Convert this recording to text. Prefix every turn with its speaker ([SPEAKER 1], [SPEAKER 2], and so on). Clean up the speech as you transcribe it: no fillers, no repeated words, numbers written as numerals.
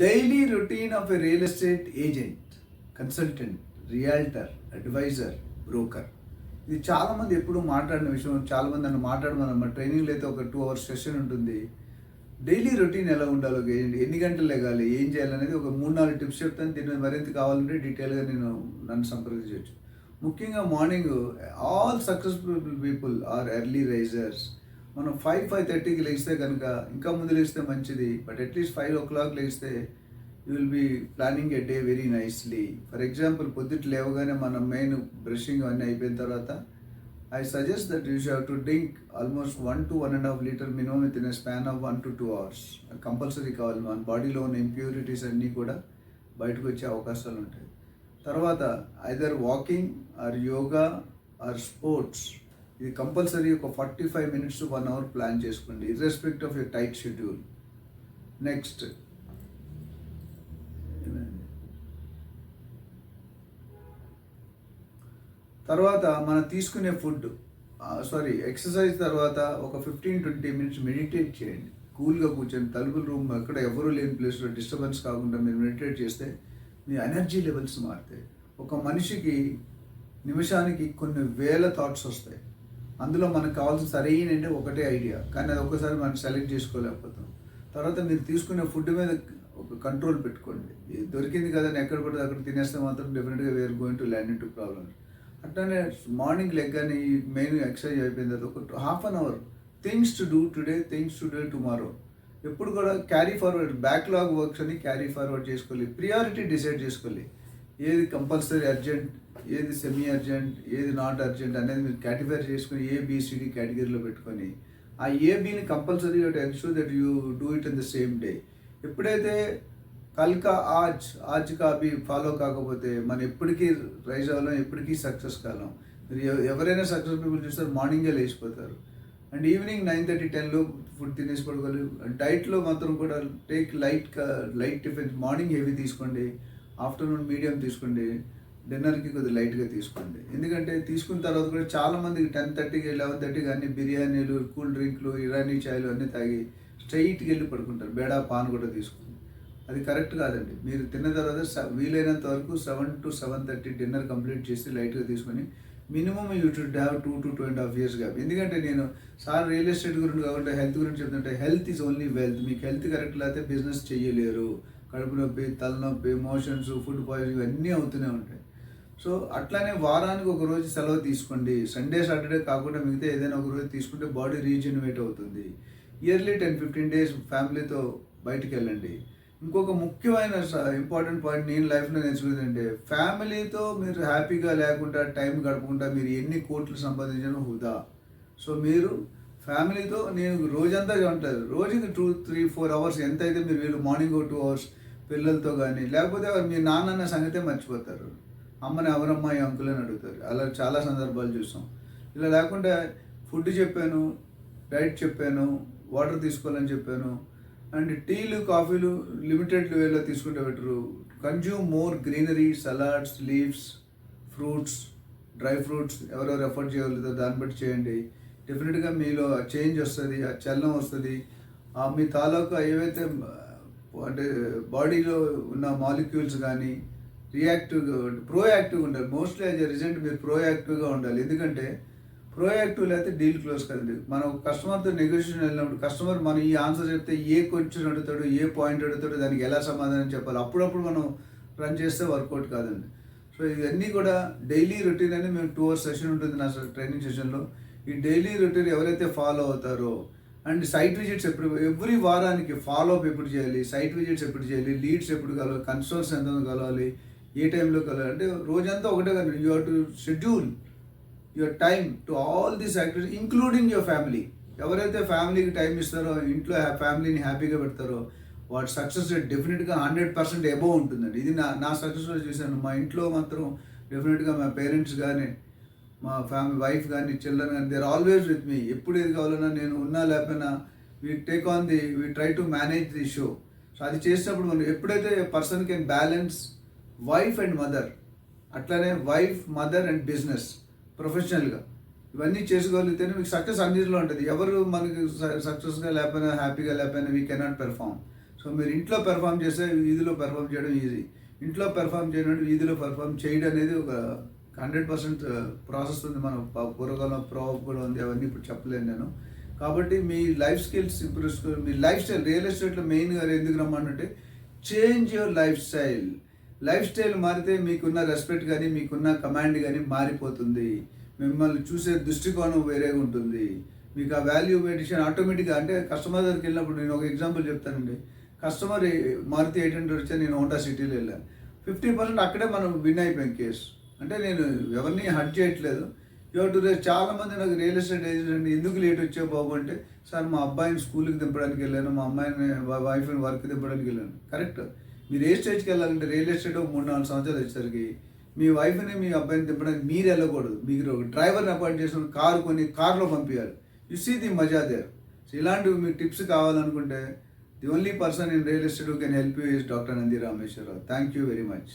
[SPEAKER 1] Daily routine of a real estate agent, consultant, realtor, advisor, broker. ఇది చాలామంది ఎప్పుడు మాట్లాడిన విషయం. చాలామంది నన్ను మాట్లాడమన్నమాట. ట్రైనింగ్లో అయితే ఒక 2 hours సెషన్ ఉంటుంది. డైలీ రొటీన్ ఎలా ఉండాలో, ఎన్ని గంటలు లెగాలి, ఏం చేయాలనేది ఒక 3-4 టిప్స్ చెప్తాను. దీని మీద మరింత కావాలంటే డీటెయిల్గా నన్ను సంప్రదించవచ్చు. ముఖ్యంగా morning all successful people are early risers. మనం 5-5:30కి లేస్తే కనుక ఇంకా ముందు లేస్తే మంచిది. బట్ అట్లీస్ట్ 5 o'clock లేస్తే you will be planning a day very nicely. For example పొద్దుట లేవగానే మనం మెయిన్ బ్రషింగ్ అవన్నీ అయిపోయిన తర్వాత I suggest that you should have to drink almost 1 to 1.5 liters minimum with in a span of 1 to 2 hours. Compulsory కావాలి. మన బాడీలో ఉన్న ఇంప్యూరిటీస్ అన్నీ కూడా బయటకు వచ్చే అవకాశాలు ఉంటాయి. తర్వాత either walking or yoga or sports. ఇది కంపల్సరీ ఒక 45 minutes to 1 hour ప్లాన్ చేసుకోండి, irrespective of your tight schedule. Next తర్వాత మనం తీసుకునే ఫుడ్, ఎక్సర్సైజ్ తర్వాత ఒక 15-20 minutes మెడిటేట్ చేయండి. కూల్గా కూర్చొని తలుపుల రూమ్ ఎక్కడ ఎవరూ లేని ప్లేస్లో డిస్టర్బెన్స్ కాకుండా మీరు మెడిటేట్ చేస్తే మీ ఎనర్జీ లెవెల్స్ మారుతాయి. ఒక మనిషికి నిమిషానికి కొన్ని వేల థాట్స్ వస్తాయి. అందులో మనకు కావాల్సిన సరైన ఒకటే ఐడియా, కానీ అది ఒక్కసారి మనం సెలెక్ట్ చేసుకోలేకపోతాం. తర్వాత మీరు తీసుకునే ఫుడ్ మీద ఒక కంట్రోల్ పెట్టుకోండి. దొరికింది కదా అని ఎక్కడ పడితే అక్కడ తినేస్తే మాత్రం డెఫినెట్గా we are going to land in to problems. అట్లానే మార్నింగ్ లెగ్గానే ఈ మెయిన్ ఎక్సర్సైజ్ అయిపోయిన తర్వాత ఒక half an hour things to do today, things to do tomorrow. ఎప్పుడు కూడా క్యారీ ఫార్వర్డ్, బ్యాక్లాగ్ వర్క్స్ అని క్యారీ ఫార్వర్డ్ చేసుకోవాలి. ప్రియారిటీ డిసైడ్ చేసుకోవాలి. ఏది కంపల్సరీ అర్జెంట్, ఏది సెమీ అర్జెంట్, ఏది నాట్ అర్జెంట్ అనేది మీరు కేటగిఫై చేసుకొని ఏబిసిడి కేటగిరీలో పెట్టుకొని ఆ ఏబిని compulsory ensure that you do it in the same day. ఎప్పుడైతే కల్కా ఆజ్ కా అభి ఫాలో కాకపోతే మనం ఎప్పటికీ రైజ్ అవ్వలేం, ఎప్పటికీ సక్సెస్ కాలం. మీరు ఎవరైనా సక్సెస్ పీపుల్ చూస్తారు మార్నింగే లేచిపోతారు. అండ్ ఈవినింగ్ 9:30-10 ఫుడ్ తినేసి పడుకోవాలి. డైట్లో మాత్రం కూడా take light tiffin. Morning heavy తీసుకోండి, ఆఫ్టర్నూన్ మీడియం తీసుకోండి, డిన్నర్కి కొద్దిగా లైట్గా తీసుకోండి. ఎందుకంటే తీసుకున్న తర్వాత కూడా చాలామందికి 10:30కి 11:30కి అన్ని బిర్యానీలు, కూల్ డ్రింక్లు, ఇరానీ చాయ్లు అన్నీ తాగి స్ట్రైట్కి వెళ్ళి పడుకుంటారు. బేడా పాన్ కూడా తీసుకుని, అది కరెక్ట్ కాదండి. మీరు తిన్న తర్వాత వీలైనంత వరకు 7 to 7:30 డిన్నర్ కంప్లీట్ చేసి లైట్గా తీసుకొని minimum you should have 2 to 2.5 years gap. ఎందుకంటే నేను రియల్ ఎస్టేట్ గురించి కాకుండా హెల్త్ గురించి చెప్తుంటే హెల్త్ ఈజ్ ఓన్లీ వెల్త్. మీకు హెల్త్ కరెక్ట్ లేకపోతే బిజినెస్ చేయలేరు. కడుపు నొప్పి, తలనొప్పి, మోషన్స్, ఫుడ్ పాయిజన్ ఇవన్నీ అవుతూనే ఉంటాయి. సో అట్లానే వారానికి ఒక రోజు సెలవు తీసుకోండి. సండే సాటర్డే కాకుండా మిగతా ఏదైనా ఒక రోజు తీసుకుంటే బాడీ రీజనరేట్ అవుతుంది. ఇయర్లీ 10-15 days ఫ్యామిలీతో బయటికి వెళ్ళండి. ఇంకొక ముఖ్యమైన ఇంపార్టెంట్ పాయింట్ నేను లైఫ్లో నేర్చుకునేది అంటే, ఫ్యామిలీతో మీరు హ్యాపీగా లేకుండా టైం గడపకుండా మీరు ఎన్ని కోట్లు సంపాదించడం హుదా. సో మీరు ఫ్యామిలీతో, నేను రోజంతా ఉంటారు, రోజుకి 2-3-4 hours ఎంత అయితే మీరు వీళ్ళు మార్నింగ్ 2 hours పిల్లలతో కానీ, లేకపోతే మీ నాన్న సంగతే మర్చిపోతారు. అమ్మని ఎవరమ్మా ఈ అంకుల్ అని అడుగుతారు. అలా చాలా సందర్భాలు చూసాం. ఇలా లేకుండా ఫుడ్ చెప్పాను, డైట్ చెప్పాను, వాటర్ తీసుకోవాలని చెప్పాను, అండ్ టీలు, కాఫీలు లిమిటెడ్ వేలో తీసుకుంటే better. Consume more greenery, salads, leaves, fruits, dry fruits ఎవరెవరు ఎఫర్ట్ చేయగలుగుతారో దాన్ని బట్టి చేయండి. డెఫినెట్గా మీలో చేంజ్ వస్తుంది, ఆ చలనం వస్తుంది. మీ తాలూకా ఏవైతే అంటే బాడీలో ఉన్న మాలిక్యూల్స్ కానీ ప్రోయాక్టివ్గా ఉండాలి. మోస్ట్లీ యాజ్ ఎ రిజల్ట్ మీరు ప్రోయాక్టివ్గా ఉండాలి. ఎందుకంటే ప్రోయాక్టివ్ లేకపోతే డీల్ క్లోజ్ కదండి. మనం కస్టమర్తో నెగోషియేషన్ వెళ్ళినప్పుడు కస్టమర్ మనం ఈ ఆన్సర్ చెప్తే ఏ క్వశ్చన్ అడుగుతాడు, ఏ పాయింట్ అడుగుతాడు, దానికి ఎలా సమాధానం చెప్పాలి, అప్పుడప్పుడు మనం రన్ చేస్తే వర్కౌట్ కాదండి. సో ఇవన్నీ కూడా డైలీ రొటీన్ అని మేము 2 hours సెషన్ ఉంటుంది నా ట్రైనింగ్ సెషన్లో. ఈ డైలీ రొటీన్ ఎవరైతే ఫాలో అవుతారో, అండ్ సైట్ విజిట్స్ ఎవ్రీ వారానికి ఫాలో అప్ ఎప్పుడు చేయాలి, సైట్ విజిట్స్ ఎప్పుడు చేయాలి, లీడ్స్ ఎప్పుడు కలవాలి, కన్సల్ట్స్ ఎంత కలవాలి, ఏ టైంలో కలవాలి, అంటే రోజంతా ఒకటే కాదు. You have to schedule your time to all these activities including your family. ఎవరైతే ఫ్యామిలీకి టైం ఇస్తారో, ఇంట్లో ఫ్యామిలీని హ్యాపీగా పెడతారో, వాటి సక్సెస్ రేట్ డెఫినెట్గా 100% అబోవ్ ఉంటుందండి. ఇది నా సక్సెస్లో చూశాను. మా ఇంట్లో మాత్రం డెఫినెట్గా మా పేరెంట్స్ కానీ, మా ఫ్యామిలీ వైఫ్ కానీ, చిల్డ్రన్ కానీ, they are always with me. ఎప్పుడు ఏది కావాలన్నా నేను ఉన్నా లేకపోయినా we try to manage the show. So అది చేసినప్పుడు మనం ఎప్పుడైతే person can balance wife and mother, అట్లానే వైఫ్, మదర్ అండ్ బిజినెస్ ప్రొఫెషనల్గా ఇవన్నీ చేసుకోగలిగితేనే మీకు సక్సెస్ అన్నిటిలో ఉంటుంది. ఎవరు మనకి సక్సెస్గా లేకపోయినా, హ్యాపీగా లేకపోయినా we cannot perform. So so మీరు ఇంట్లో పెర్ఫామ్ చేస్తే వీధిలో పెర్ఫామ్ చేయడం ఈజీ. ఇంట్లో పెర్ఫామ్ చేయడం వీధిలో పెర్ఫామ్ చేయడం అనేది ఒక 100% ప్రాసెస్ ఉంది. మనం పూర్వకాలం ప్రోవర్బ్ కూడా ఉంది. అవన్నీ ఇప్పుడు చెప్పలేను నేను. కాబట్టి మీ లైఫ్ స్కిల్స్ ఇంప్రూవ్ చేసుకోవాలి. మీ లైఫ్ స్టైల్ రియల్ ఎస్టేట్లో మెయిన్గా ఎందుకు రమ్మంటే change your life style. Life style మారితే మీకున్న రెస్పెక్ట్ కానీ మీకున్న కమాండ్ కానీ మారిపోతుంది. మిమ్మల్ని చూసే దృష్టికోణం వేరేగా ఉంటుంది. మీకు ఆ వాల్యూ ఎడిషన్ ఆటోమేటిక్గా, అంటే కస్టమర్ దగ్గరికి వెళ్ళినప్పుడు నేను ఒక ఎగ్జాంపుల్ చెప్తానండి. కస్టమర్ మారుతి 800 వచ్చా, నేను హోండా సిటీలో వెళ్ళాను. 50% అక్కడే మనం విన్ అయిపోయాం కేసు. అంటే నేను ఎవరిని హర్ట్ చేయట్లేదు. చాలామంది నాకు రియల్ ఎస్టేట్ ఏజెంట్ ఎందుకు లేట్ వచ్చావు బాబు అంటే, సార్ మా అబ్బాయిని స్కూల్కి దింపడానికి వెళ్ళాను, మా అమ్మాయిని వైఫ్ని వర్క్ దింపడానికి వెళ్ళాను. కరెక్ట్. మీరు ఏ స్టేజ్కి వెళ్ళాలంటే రియల్ ఎస్టేట్ 3-4 సంవత్సరాలు వచ్చేసరికి మీ వైఫ్ని మీ అబ్బాయిని దింపడానికి మీరు వెళ్ళకూడదు. మీరు డ్రైవర్ని అపాయింట్ చేసుకుని కారు కొని కార్లో పంపించాలి. యు సీ ది మజా దేర్. సో ఇలాంటివి మీకు టిప్స్ కావాలనుకుంటే the only person in real estate who can help you is doctor Nandi Rameshwar Rao. Thank you very much.